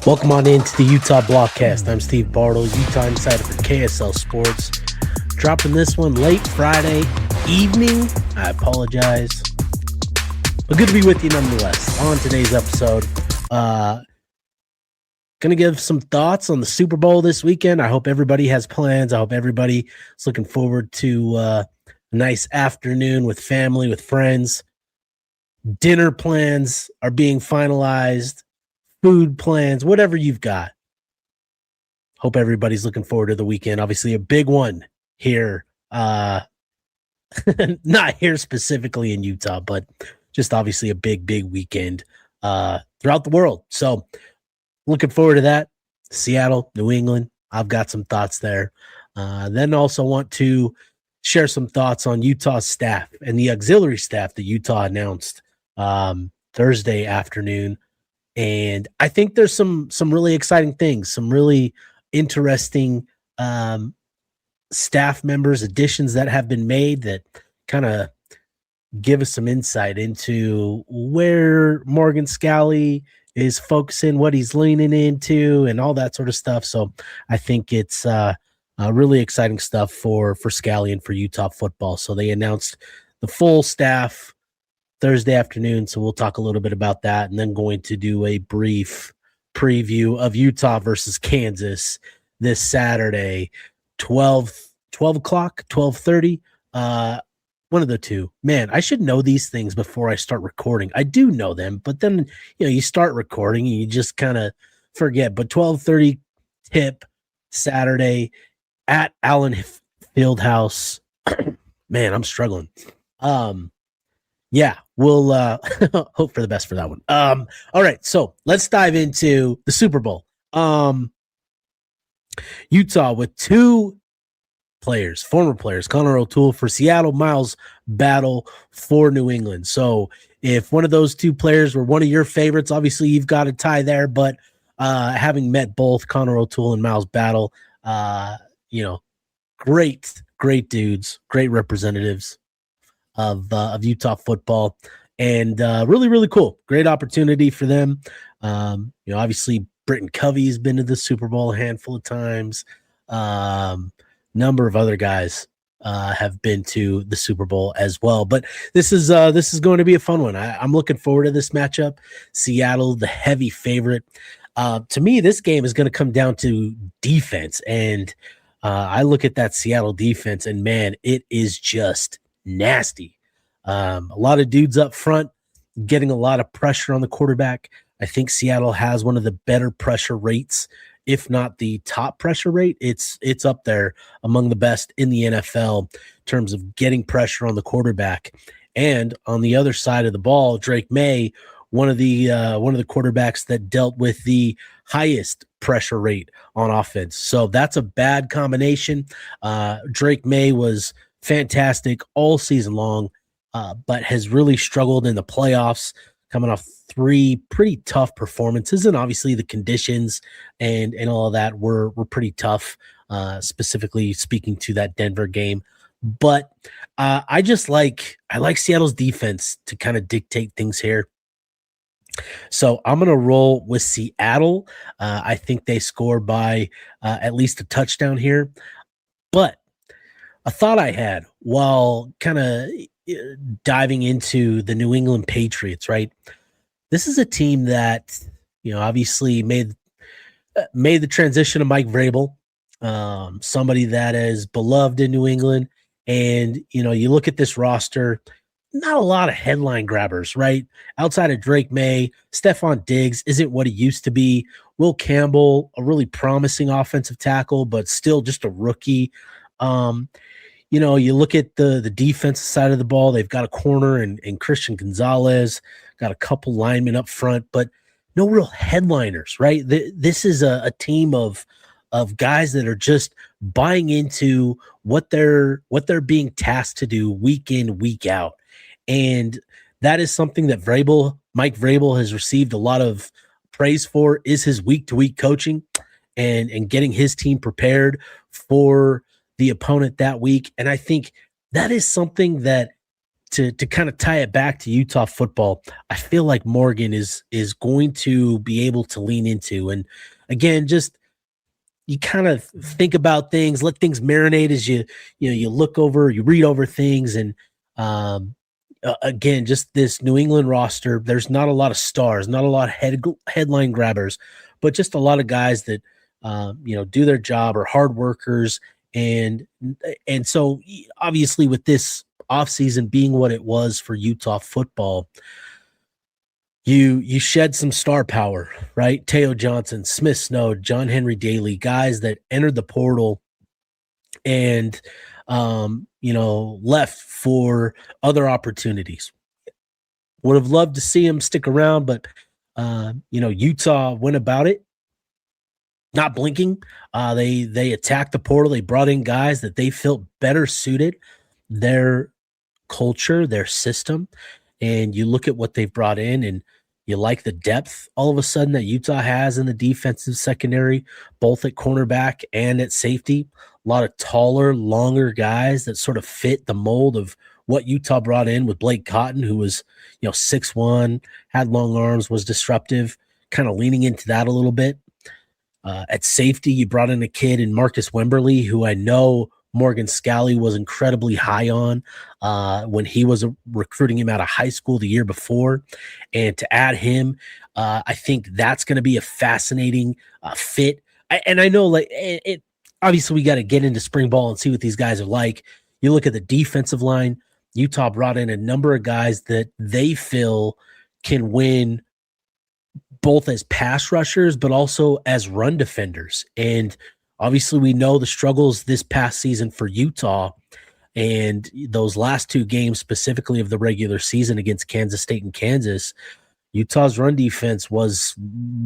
Welcome on into the Utah Blockcast. I'm Steve Bartle, Utah Insider for KSL Sports. Dropping this one late Friday evening. I apologize. But good to be with you nonetheless. On today's episode, going to give some thoughts on the Super Bowl this weekend. I hope everybody has plans. I hope everybody is looking forward to a nice afternoon with family, with friends. Dinner plans are being finalized. Food plans, whatever you've got. Hope everybody's looking forward to the weekend. Obviously, a big one here. Not here specifically in Utah, but just obviously a big weekend throughout the world. So looking forward to that. Seattle, New England. I've got some thoughts there. Then also want to share some thoughts on Utah's staff and the auxiliary staff that Utah announced Thursday afternoon. And I think there's some really exciting things, some really interesting staff members, additions that have been made that kind of give us some insight into where Morgan Scally is focusing, what he's leaning into, and all that sort of stuff. So I think it's really exciting stuff for Scally and for Utah football. So they announced the full staff Thursday afternoon, so we'll talk a little bit about that, and then going to do a brief preview of Utah versus Kansas this Saturday, 12 o'clock, 12:30. One of the two. Man, I should know these things before I start recording. I do know them, but then you start recording and you just kind of forget. But 12:30 tip Saturday at Allen Fieldhouse. Man, I'm struggling. Yeah, we'll hope for the best for that one. All right, so let's dive into the Super Bowl. Utah with two players, former players, Connor O'Toole for Seattle, Miles Battle for New England. So if one of those two players were one of your favorites, obviously you've got a tie there, but having met both Connor O'Toole and Miles Battle, great dudes, great representatives of Utah football, and really cool. Great opportunity for them. Obviously Britton Covey has been to the Super Bowl a handful of times. Number of other guys have been to the Super Bowl as well. But this is going to be a fun one. I'm looking forward to this matchup. Seattle, the heavy favorite. To me, this game is going to come down to defense, and I look at that Seattle defense, and man, it is just nasty. A lot of dudes up front getting a lot of pressure on the quarterback. I think Seattle has one of the better pressure rates, if not the top pressure rate. It's up there among the best in the NFL in terms of getting pressure on the quarterback. And on the other side of the ball, Drake May, one of the quarterbacks that dealt with the highest pressure rate on offense. So that's a bad combination. Drake May was fantastic all season long, but has really struggled in the playoffs, coming off three pretty tough performances. And obviously the conditions and all of that were pretty tough, specifically speaking to that Denver game. But I like Seattle's defense to kind of dictate things here. So I'm going to roll with Seattle. I think they score by at least a touchdown here. But a thought I had while kind of diving into the New England Patriots, right? This is a team that, obviously made the transition to Mike Vrabel, somebody that is beloved in New England. And, you look at this roster, not a lot of headline grabbers, right? Outside of Drake May, Stephon Diggs isn't what he used to be. Will Campbell, a really promising offensive tackle, but still just a rookie. You look at the defensive side of the ball, they've got a corner and Christian Gonzalez, got a couple linemen up front, but no real headliners, right? This is a team of guys that are just buying into what they're being tasked to do week in, week out. And that is something that Mike Vrabel has received a lot of praise for, is his week-to-week coaching and getting his team prepared for the opponent that week. And I think that is something that to kind of tie it back to Utah football, I feel like Morgan is going to be able to lean into. And again, just you kind of think about things, let things marinate as you look over, you read over things, and again, just this New England roster. There's not a lot of stars, not a lot of headline grabbers, but just a lot of guys that do their job, are hard workers, and so obviously with this offseason being what it was for Utah football, you shed some star power, right? Teo Johnson, Smith Snow, John Henry Daly, guys that entered the portal and left for other opportunities. Would have loved to see him stick around, but Utah went about it not blinking. They attacked the portal. They brought in guys that they felt better suited their culture, their system. And you look at what they've brought in, and you like the depth all of a sudden that Utah has in the defensive secondary, both at cornerback and at safety. A lot of taller, longer guys that sort of fit the mold of what Utah brought in with Blake Cotton, who was 6'1", had long arms, was disruptive, kind of leaning into that a little bit. At safety, you brought in a kid in Marcus Wemberly, who I know Morgan Scalley was incredibly high on when he was recruiting him out of high school the year before. And to add him, I think that's going to be a fascinating fit. I know, like, it obviously we got to get into spring ball and see what these guys are like. You look at the defensive line, Utah brought in a number of guys that they feel can win both as pass rushers, but also as run defenders. And obviously we know the struggles this past season for Utah, and those last two games specifically of the regular season against Kansas State and Kansas, Utah's run defense was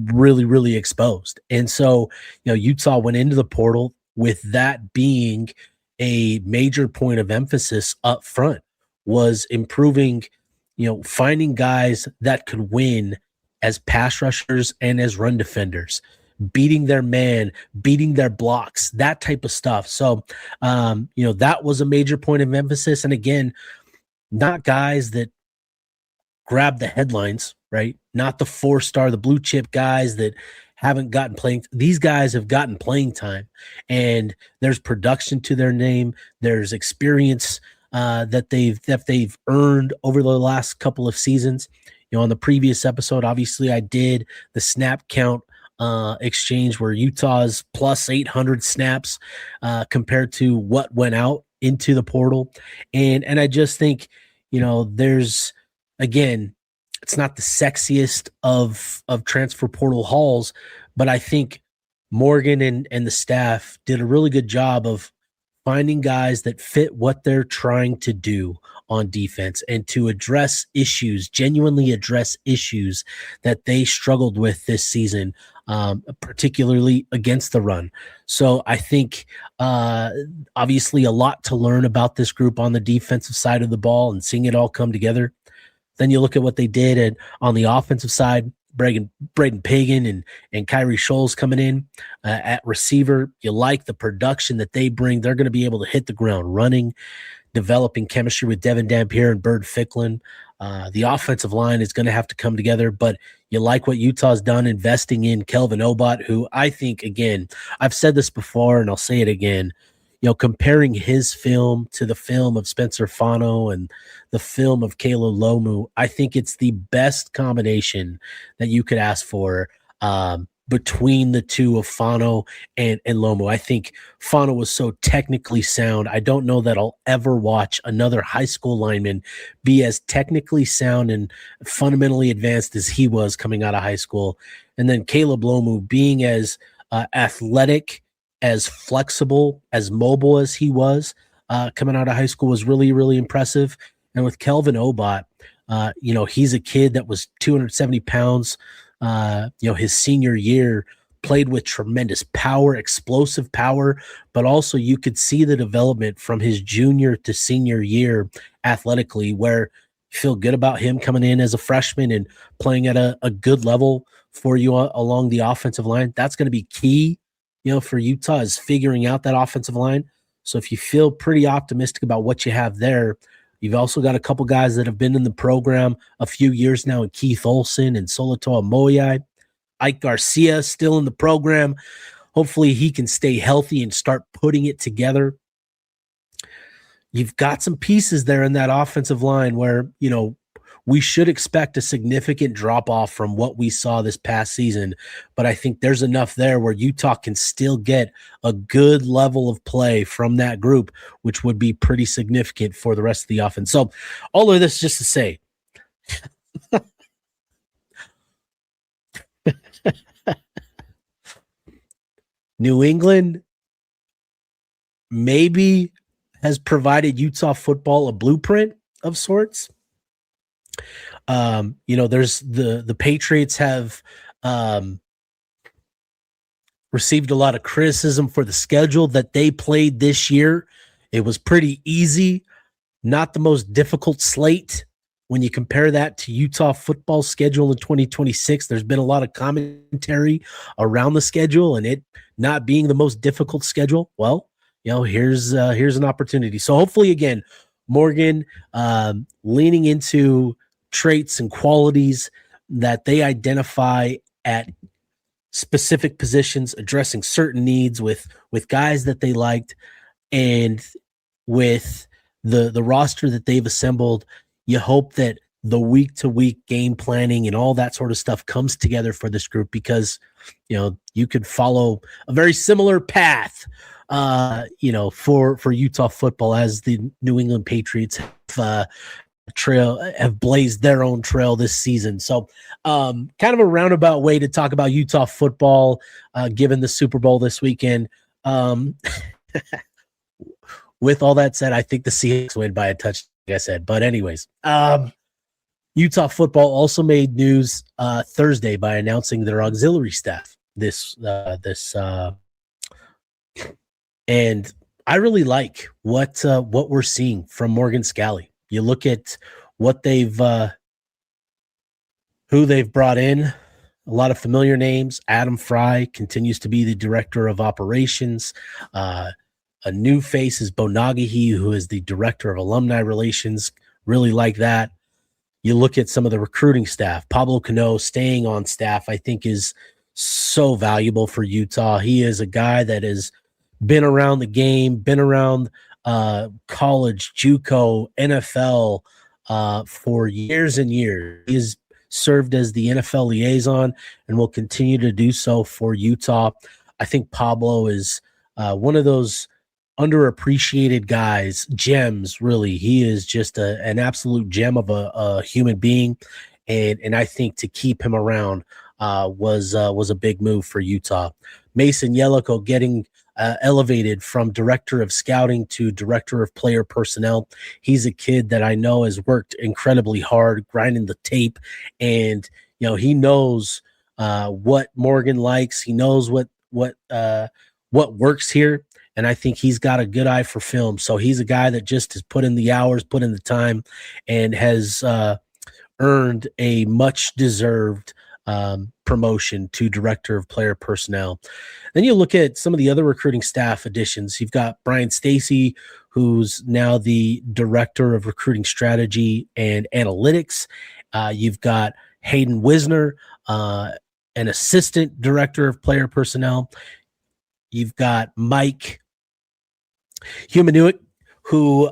really, really exposed. And so, Utah went into the portal with that being a major point of emphasis up front, was improving, finding guys that could win as pass rushers and as run defenders, beating their man, beating their blocks, that type of stuff. So, that was a major point of emphasis. And again, not guys that grab the headlines, right? Not the 4-star, the blue chip guys that haven't gotten playing. These guys have gotten playing time, and there's production to their name. There's experience that they've earned over the last couple of seasons. On the previous episode, obviously I did the snap count exchange where Utah's plus 800 snaps compared to what went out into the portal. And I just think, there's, again, it's not the sexiest of transfer portal hauls, but I think Morgan and the staff did a really good job of finding guys that fit what they're trying to do on defense and to address issues, genuinely address issues that they struggled with this season, particularly against the run. So I think obviously a lot to learn about this group on the defensive side of the ball and seeing it all come together. Then you look at what they did on the offensive side, Braden Pagan and Kyrie Scholes coming in at receiver. You like the production that they bring. They're going to be able to hit the ground running, developing chemistry with Devin Dampier and Bird Ficklin. The offensive line is going to have to come together, but you like what Utah's done investing in Kelvin Obot, who I think, again, I've said this before and I'll say it again, comparing his film to the film of Spencer Fano and the film of Kayla Lomu, I think it's the best combination that you could ask for between the two of Fano and Lomu. I think Fano was so technically sound. I don't know that I'll ever watch another high school lineman be as technically sound and fundamentally advanced as he was coming out of high school. And then Caleb Lomu being as athletic, as flexible, as mobile as he was coming out of high school was really, really impressive. And with Kelvin Obot, he's a kid that was 270 pounds, his senior year, played with tremendous power, explosive power, but also you could see the development from his junior to senior year athletically, where you feel good about him coming in as a freshman and playing at a good level for you along the offensive line. That's going to be key, for Utah, is figuring out that offensive line. So if you feel pretty optimistic about what you have there, You've also got a couple guys that have been in the program a few years now, and Keith Olson and Solatoa Moyai. Ike Garcia still in the program. Hopefully he can stay healthy and start putting it together. You've got some pieces there in that offensive line where, we should expect a significant drop off from what we saw this past season. But I think there's enough there where Utah can still get a good level of play from that group, which would be pretty significant for the rest of the offense. So all of this just to say, New England maybe has provided Utah football a blueprint of sorts. There's the Patriots have received a lot of criticism for the schedule that they played this year. It was pretty easy, not the most difficult slate. When you compare that to Utah football schedule in 2026, there's been a lot of commentary around the schedule and it not being the most difficult schedule. Well, here's an opportunity. So hopefully, again, Morgan leaning into traits and qualities that they identify at specific positions, addressing certain needs with guys that they liked, and with the roster that they've assembled. You hope that the week-to-week game planning and all that sort of stuff comes together for this group, because you could follow a very similar path for Utah football as the New England Patriots have blazed their own trail this season. So kind of a roundabout way to talk about Utah football, given the Super Bowl this weekend. With all that said, I think the Seahawks win by a touch, like I said. But anyways, Utah football also made news Thursday by announcing their auxiliary staff and I really like what we're seeing from Morgan Scalley. You look at what who they've brought in, a lot of familiar names. Adam Fry continues to be the director of operations. A new face is Bo Nagahi, who is the director of alumni relations. Really like that. You look at some of the recruiting staff. Pablo Cano staying on staff, I think, is so valuable for Utah. He is a guy that has been around the game, been around college, JUCO, NFL for years and years. He has served as the NFL liaison and will continue to do so for Utah. I think Pablo is one of those underappreciated guys, gems, really. He is just an absolute gem of a human being. And I think to keep him around was a big move for Utah. Mason Yellico getting elevated from director of scouting to director of player personnel. He's a kid that I know has worked incredibly hard, grinding the tape, and he knows what Morgan likes. He knows what works here, and I think he's got a good eye for film. So he's a guy that just has put in the hours, put in the time, and has earned a much-deserved promotion to director of player personnel. Then you look at some of the other recruiting staff additions. You've got Brian Stacy, who's now the director of recruiting strategy and analytics. You've got Hayden Wisner, an assistant director of player personnel. You've got Mike Humanuik, who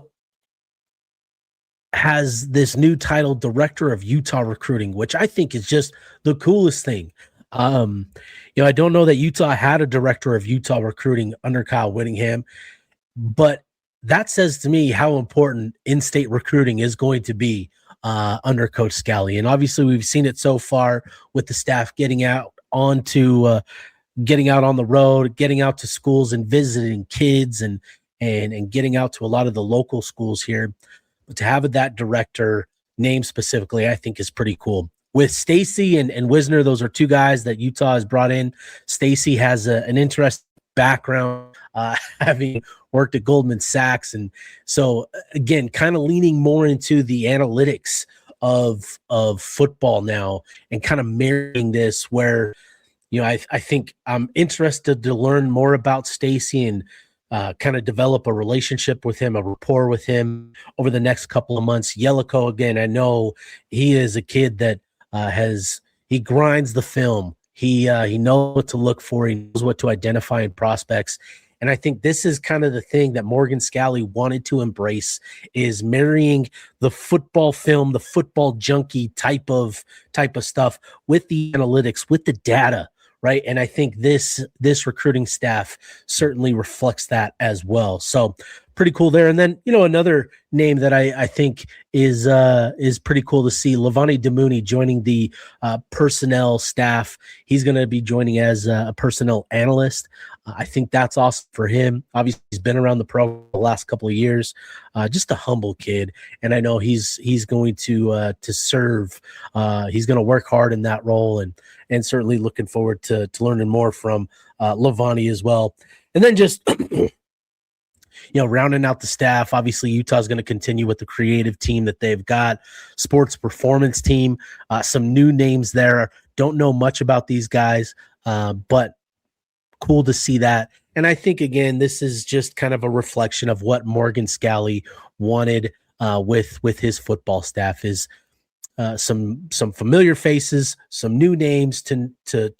has this new title, Director of Utah Recruiting, which I think is just the coolest thing. I don't know that Utah had a Director of Utah Recruiting under Kyle Whittingham, but that says to me how important in-state recruiting is going to be under Coach Scalley. And obviously we've seen it so far with the staff getting out on the road, getting out to schools and visiting kids and getting out to a lot of the local schools here. But to have that director name specifically, I think is pretty cool. With Stacy and Wisner, those are two guys that Utah has brought in. Stacy has an interesting background, having worked at Goldman Sachs. And so, again, kind of leaning more into the analytics of football now and kind of marrying this where, I think I'm interested to learn more about Stacy and kind of develop a relationship with him, a rapport with him over the next couple of months. Yellico, again, I know he is a kid that he grinds the film. He knows what to look for. He knows what to identify in prospects. And I think this is kind of the thing that Morgan Scalley wanted to embrace, is marrying the football film, the football junkie type of stuff with the analytics, with the data, right? And I think this recruiting staff certainly reflects that as well. So pretty cool there. And then, another name that I think is pretty cool to see, Levani Demooney joining the personnel staff. He's going to be joining as a personnel analyst. I think that's awesome for him. Obviously, he's been around the program the last couple of years. Just a humble kid, and I know he's going to serve. He's going to work hard in that role, and certainly looking forward to learning more from Levani as well. And then just rounding out the staff. Obviously, Utah's going to continue with the creative team that they've got, sports performance team. Some new names there. Don't know much about these guys, but cool to see that. And I think, again, this is just kind of a reflection of what Morgan Scalley wanted with his football staff, is some familiar faces, some new names to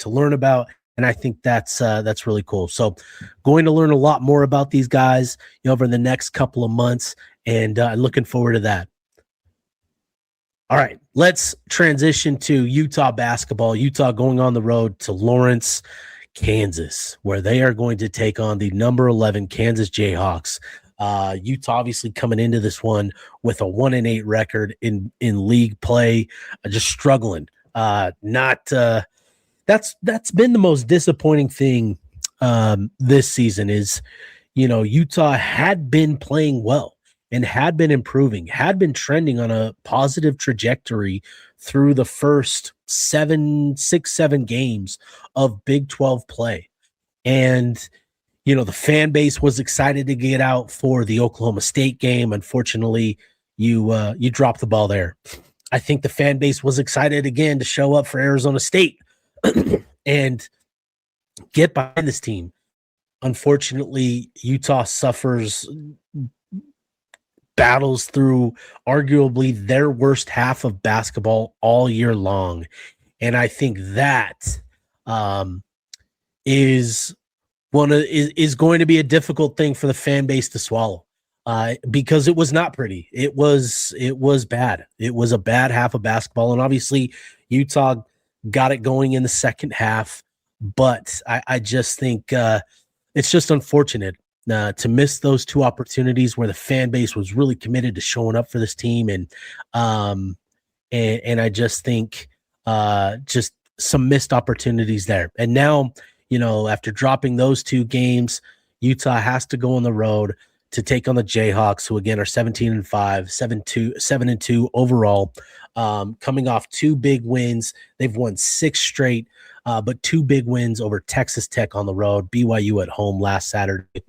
learn about. And I think that's really cool. So going to learn a lot more about these guys over the next couple of months, and looking forward to that. All right, let's transition to Utah basketball. Utah going on the road to Lawrence, Kansas, where they are going to take on the number 11 Kansas Jayhawks. Utah obviously coming into this one with a 1-8 record in league play, just struggling. That's been the most disappointing thing this season is, Utah had been playing well and had been improving, had been trending on a positive trajectory through the first 7 games of Big 12 play. And, the fan base was excited to get out for the Oklahoma State game. Unfortunately, you dropped the ball there. I think the fan base was excited again to show up for Arizona State and get behind this team. Unfortunately, Utah battles through arguably their worst half of basketball all year long. And I think that is going to be a difficult thing for the fan base to swallow, because it was not pretty. It was bad. It was a bad half of basketball. And obviously Utah got it going in the second half, but I just think it's just unfortunate to miss those two opportunities where the fan base was really committed to showing up for this team. And I just think just some missed opportunities there. And now, after dropping those two games, Utah has to go on the road to take on the Jayhawks, who again are 17-5, 7-2 overall, coming off two big wins. They've won 6 straight, but 2 big wins over Texas Tech on the road, BYU at home last Saturday.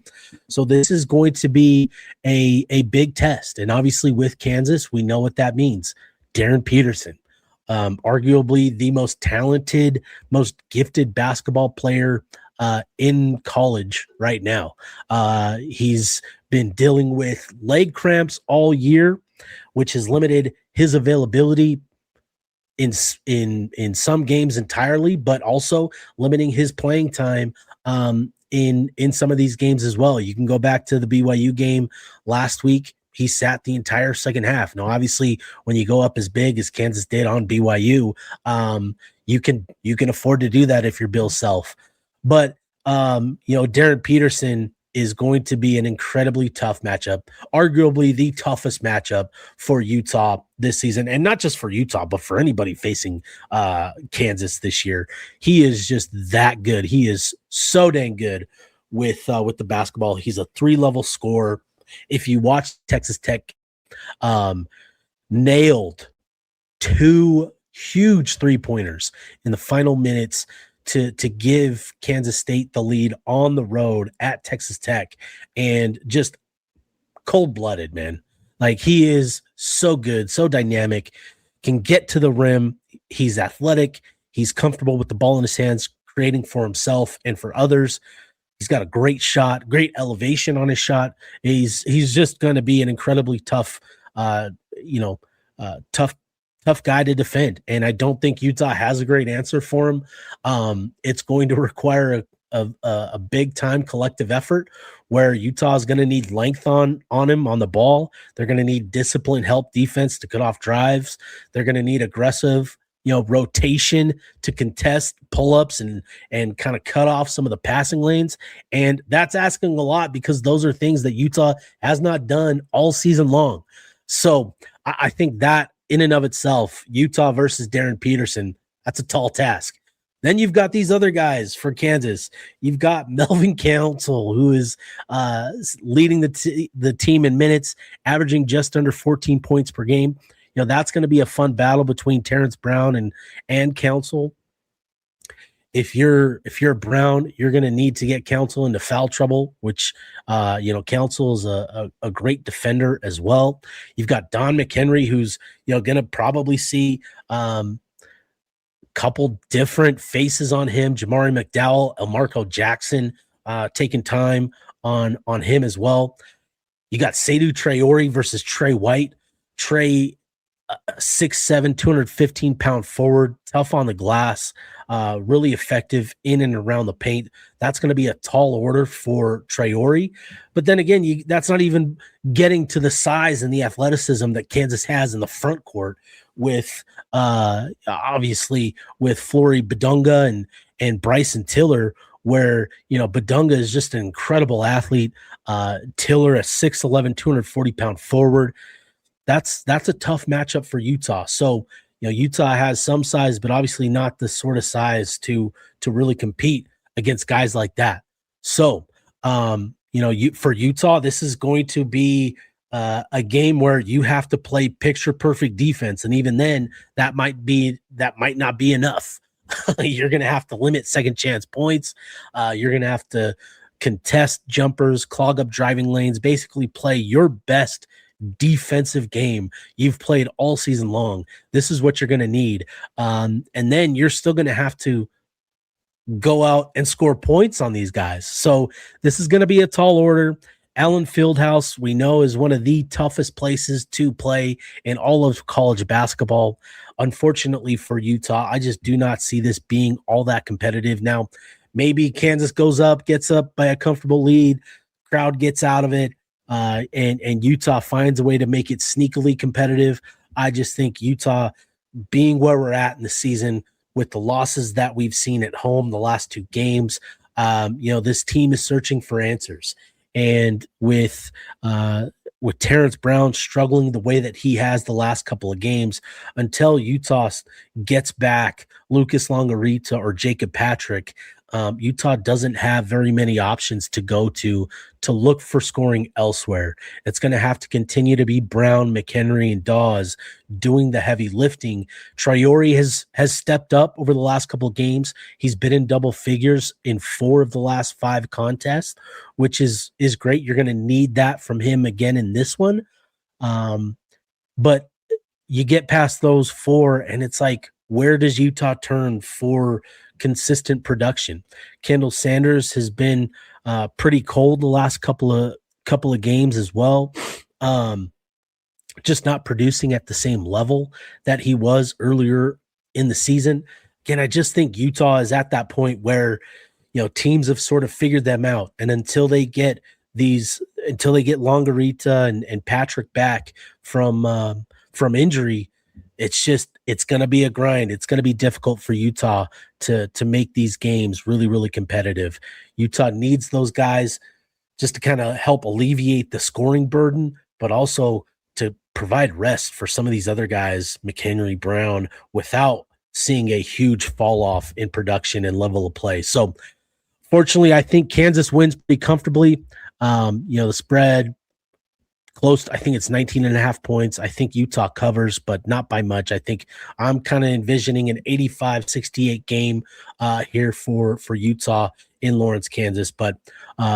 So this is going to be a big test. And obviously with Kansas, we know what that means. Darren Peterson, arguably the most talented, most gifted basketball player in college right now. He's been dealing with leg cramps all year, which has limited his availability in some games entirely, but also limiting his playing time in some of these games as well. You can go back to the BYU game last week. He sat the entire second half. Now, obviously, when you go up as big as Kansas did on BYU, you can afford to do that if you're Bill Self. But Darren Peterson is going to be an incredibly tough matchup, arguably the toughest matchup for Utah this season, and not just for Utah, but for anybody facing Kansas this year. He is just that good. He is so dang good with the basketball. He's a 3-level scorer. If you watch Texas Tech, nailed 2 huge 3-pointers in the final minutes to give Kansas State the lead on the road at Texas Tech, and just cold-blooded, man. Like, he is so good, so dynamic, can get to the rim. He's athletic. He's comfortable with the ball in his hands, creating for himself and for others. He's got a great shot, great elevation on his shot. He's just going to be an incredibly tough, uh, you know, tough guy to defend. And I don't think Utah has a great answer for him. It's going to require a big time collective effort where Utah is going to need length on him on the ball. They're going to need disciplined help defense to cut off drives. They're going to need aggressive, rotation to contest pull-ups and kind of cut off some of the passing lanes. And that's asking a lot because those are things that Utah has not done all season long. So I think that in and of itself, Utah versus Darren Peterson, that's a tall task. Then you've got these other guys for Kansas. You've got Melvin Council, who is leading the team in minutes, averaging just under 14 points per game. That's going to be a fun battle between Terrence Brown and Council. If you're Brown, you're going to need to get Council into foul trouble, which Council is a great defender as well. You've got Don McHenry, who's going to probably see couple different faces on him. Jamari McDowell, Elmarco Jackson taking time on him as well. You got Seydou Traore versus Trey White. Trey, 6'7", 215-pound forward, tough on the glass, really effective in and around the paint. That's going to be a tall order for Traore. But then again, that's not even getting to the size and the athleticism that Kansas has in the front court with obviously with Flory Badunga and Bryson Tiller, where Badunga is just an incredible athlete. Tiller, a 6'11", 240-pound forward. That's a tough matchup for Utah. So Utah has some size, but obviously not the sort of size to really compete against guys like that. So for Utah, this is going to be a game where you have to play picture perfect defense, and even then, that might not be enough. You're going to have to limit second chance points. You're going to have to contest jumpers, clog up driving lanes, basically play your best defensive game you've played all season long. This is what you're going to need. And then you're still going to have to go out and score points on these guys. So this is going to be a tall order. Allen Fieldhouse, we know, is one of the toughest places to play in all of college basketball. Unfortunately for Utah, I just do not see this being all that competitive. Now, maybe Kansas gets up by a comfortable lead, crowd gets out of it, and Utah finds a way to make it sneakily competitive. I just think Utah, being where we're at in the season with the losses that we've seen at home the last two games, this team is searching for answers. And with Terrence Brown struggling the way that he has the last couple of games, until Utah gets back Lucas Longarita or Jacob Patrick, Utah doesn't have very many options to go to look for scoring elsewhere. It's going to have to continue to be Brown, McHenry, and Dawes doing the heavy lifting. Traore has stepped up over the last couple of games. He's been in double figures in 4 of the last 5 contests, which is great. You're going to need that from him again in this one. But you get past those 4, and it's like, where does Utah turn for consistent production? Kendall Sanders has been pretty cold the last couple of games as well. Just not producing at the same level that he was earlier in the season. Again, I just think Utah is at that point where teams have sort of figured them out, and until they get Longarita and Patrick back from injury, it's going to be a grind. It's going to be difficult for Utah to make these games really, really competitive. Utah needs those guys just to kind of help alleviate the scoring burden, but also to provide rest for some of these other guys, McHenry, Brown, without seeing a huge fall off in production and level of play. So fortunately, I think Kansas wins pretty comfortably. The spread close. I think it's 19.5 points. I think Utah covers, but not by much. I think I'm kind of envisioning an 85-68 game here for Utah in Lawrence, Kansas. But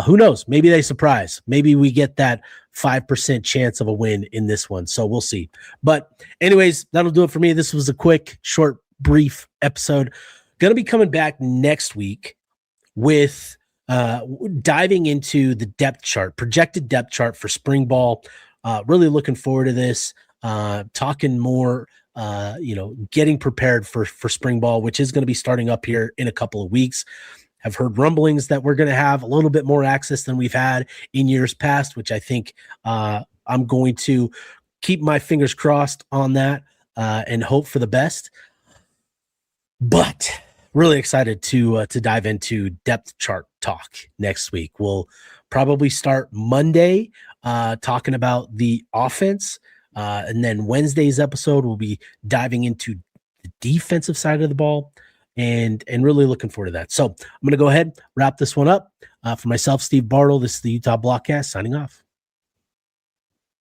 who knows? Maybe they surprise. Maybe we get that 5% chance of a win in this one. So we'll see. But anyways, that'll do it for me. This was a quick, short, brief episode. Going to be coming back next week with diving into the depth chart, projected depth chart for spring ball. Really looking forward to this. Talking more, getting prepared for spring ball, which is going to be starting up here in a couple of weeks. Have heard rumblings that we're going to have a little bit more access than we've had in years past, which I think I'm going to keep my fingers crossed on that and hope for the best. But really excited to dive into depth chart talk next week. We'll probably start Monday talking about the offense. And then Wednesday's episode, we'll be diving into the defensive side of the ball and really looking forward to that. So I'm going to go ahead, wrap this one up. For myself, Steve Bartle, this is the Utah Blockcast signing off.